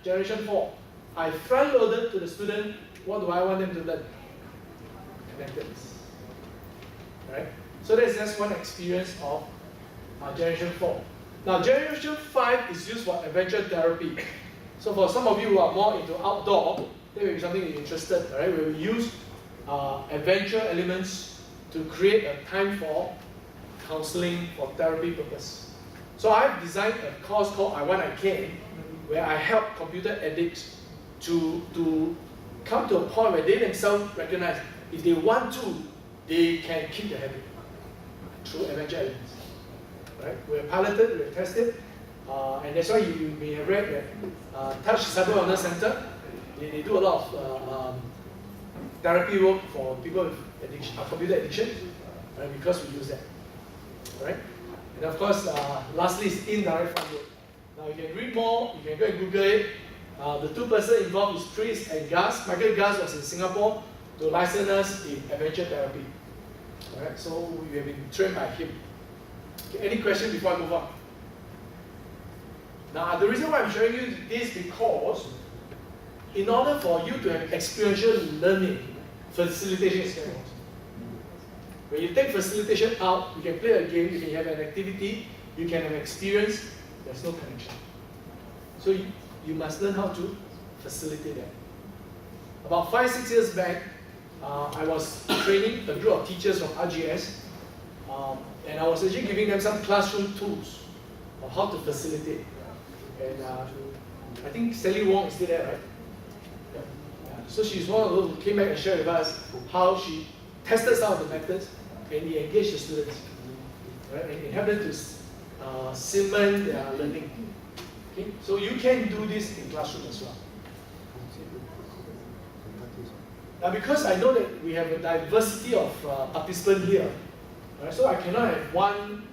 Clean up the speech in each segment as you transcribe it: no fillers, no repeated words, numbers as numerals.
generation 4, I front-loaded to the student, what do I want them to learn? Connectedness. Right? So that's just one experience of generation 4. Now, generation 5 is used for adventure therapy. So for some of you who are more into outdoor, that may be something you're interested, right? We will use adventure elements to create a time for counseling for therapy purpose. So I've designed a course called I Want I Can, where I help computer addicts to come to a point where they themselves recognize if they want to, they can keep the habit through adventure elements. Right? We have piloted, we have tested, and that's why you may have read that Touch Cyber Wellness Center, they do a lot of therapy work for people with addiction, computer addiction, right? Because we use that. Right? And of course, lastly is indirect fund work. Now you can read more, you can go and Google it. The two persons involved is Chris and Gus. Michael Gus was in Singapore to license us in adventure therapy. Alright, so we have been trained by him. Okay, any question before I move on? Now the reason why I'm showing you this because in order for you to have experiential learning, facilitation is very important. When you take facilitation out, you can play a game, you can have an activity, you can have an experience, there's no connection. So you must learn how to facilitate that. About 5-6 years back, I was training a group of teachers from RGS, and I was actually giving them some classroom tools of how to facilitate. And I think Sally Wong is still there, right? Yeah. So she's one of those who came back and shared with us how she tested some of the methods and engaged the students, right? And helped them to cement their learning. Okay? So you can do this in classroom as well. Now, because I know that we have a diversity of participants here, right? So I cannot have one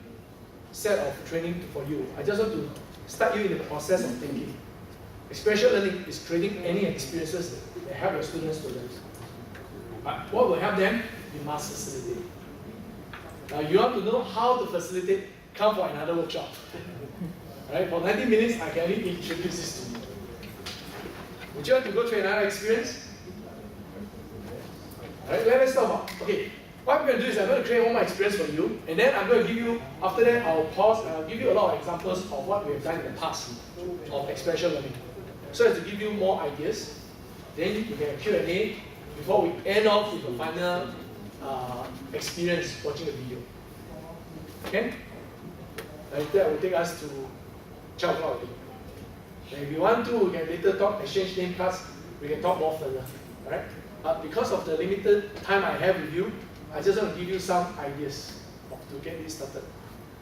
set of training for you. I just want to start you in the process of thinking. Experiential learning is creating any experiences that help your students to learn. But what will help them? You must facilitate. Now, you want to know how to facilitate, come for another workshop. Right? For 90 minutes, I can only introduce this to you. Would you like to go through another experience? Alright, let's talk about, okay, what I'm going to do is I'm going to create one more experience for you, and then I'm going to give you, after that I'll pause and I'll give you a lot of examples of what we have done in the past of experiential learning. So as to give you more ideas, then you can have Q&A before we end off with a final experience watching the video. Okay? Like that will take us to 12 o'clock. And if you want to, we can later talk, exchange name cards, we can talk more further. Alright? But because of the limited time I have with you, I just want to give you some ideas to get this started.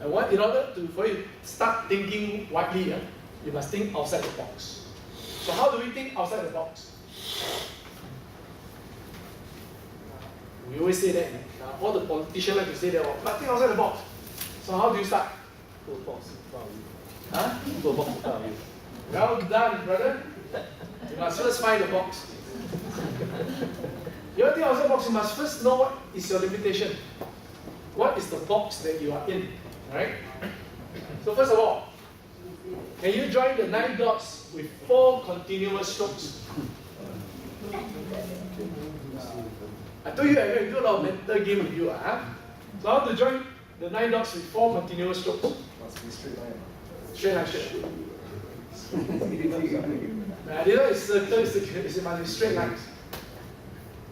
And in order for you to start thinking widely, you must think outside the box. So how do we think outside the box? We always say that. All the politicians like to say that, but think outside the box. So how do you start? Huh? Well done, brother. You must first find the box. You want to think outside the box, you must first know what is your limitation. What is the box that you are in, right? So first of all, can you join the 9 dots with 4 continuous strokes? I told you I'm going to do a lot of mental game with you. So how to join the 9 dots with 4 continuous strokes? Must be straight line. Straight line, straight line. I didn't know it's circle, it must be straight lines.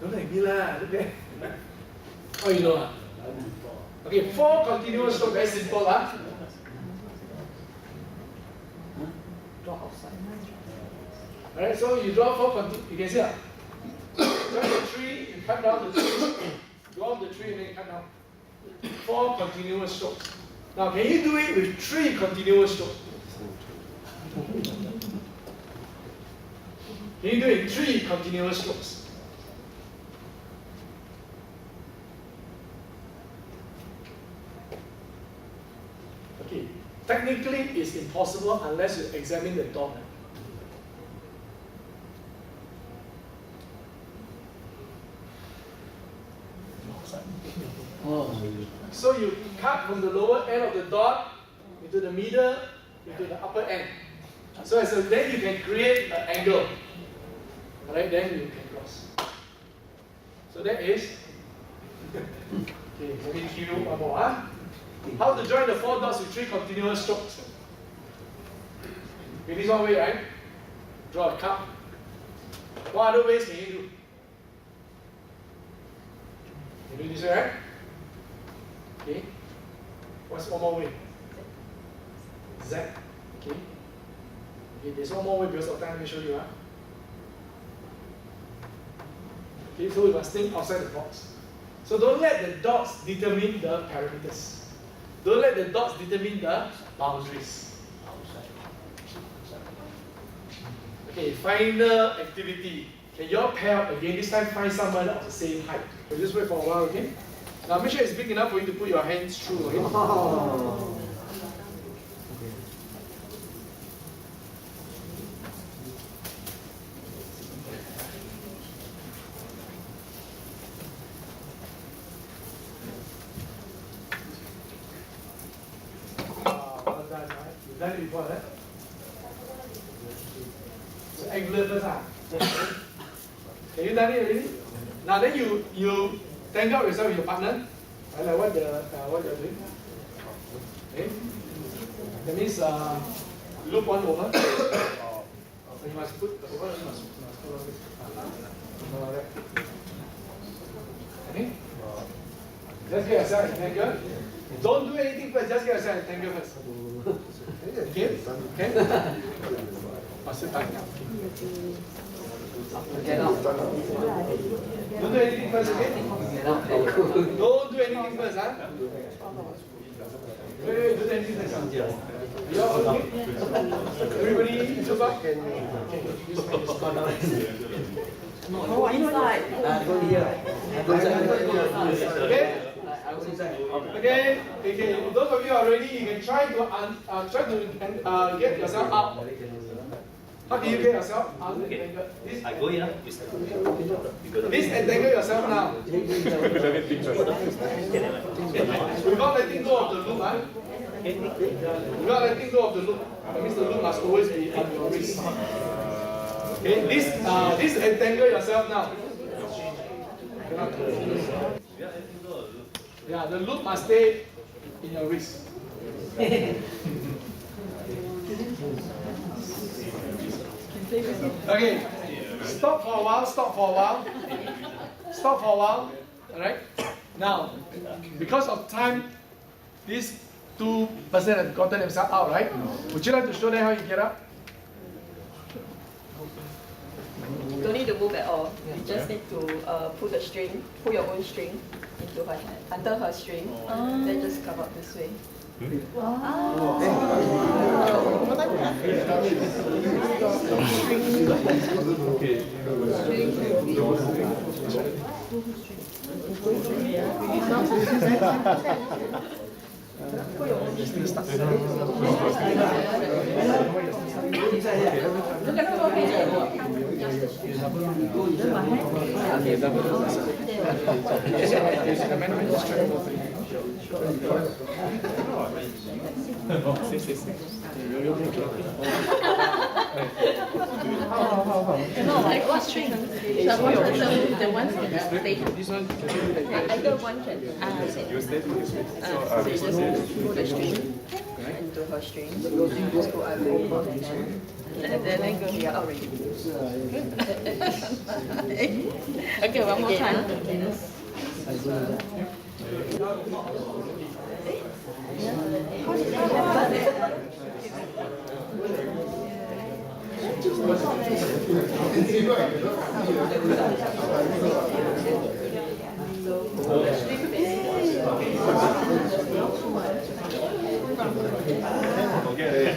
Don't like me lah, look there. Oh, you know. Okay, 4 continuous strokes, very simple. Draw outside. Alright, so you draw 4 continuous, you can see join the tree, you cut down the tree, draw the tree and then you cut down. 4 continuous strokes. Now, can you do it with 3 continuous strokes? Can you do it in 3 continuous strokes? Okay, technically it's impossible unless you examine the dot. So you cut from the lower end of the dot into the middle, into the upper end. So then you can create an angle. Alright, then you can cross. So that is okay, let me give you one more. How to join the 4 dots with 3 continuous strokes. Okay, this one way, right? Draw a cup. What other ways can you do? You do this way, right? Okay. What's one more way? Z. Okay. Okay, there's one more way because of time. Let me show you. Okay, so we must think outside the box. So don't let the dots determine the parameters. Don't let the dots determine the boundaries. Okay, final activity. Can you all pair up again? This time find someone of the same height. We'll just wait for a while, okay? Now make sure it's big enough for you to put your hands through, okay? Well done, right? You've done it before, right? So angular first, Have you done it already? Now then you tangle yourself with your partner, right? Like what you're doing. Okay? That means loop one over. So you must put the over, you must follow this. Okay? Just get yourself entangled. Don't do anything first, just get yourself entangled first. Okay? Okay? Don't do anything first, okay? Don't do anything first, Wait, do anything first. You all okay? Everybody, look up. Okay. Oh, inside. Go here. Okay? Okay. Those of you are ready, you can try to get yourself up. How can you get yourself out? I go here. This entangle yourself now. Without letting go of the loop, Without letting go of the loop. That means the loop must always be on your wrist. Okay, this entangle yourself now. Yeah, the loop must stay in your wrist. Okay, stop for a while. Alright? Now, because of time, these 2 persons have gotten themselves out, right? Would you like to show them how you get up? You don't need to move at all. You just need to pull your own string into her hand, under her string, then just come up this way. No, like what string? The ones that they This one, either one can so you just pull the string Into her string. Just go out and then go here already. Okay, one more time. Okay.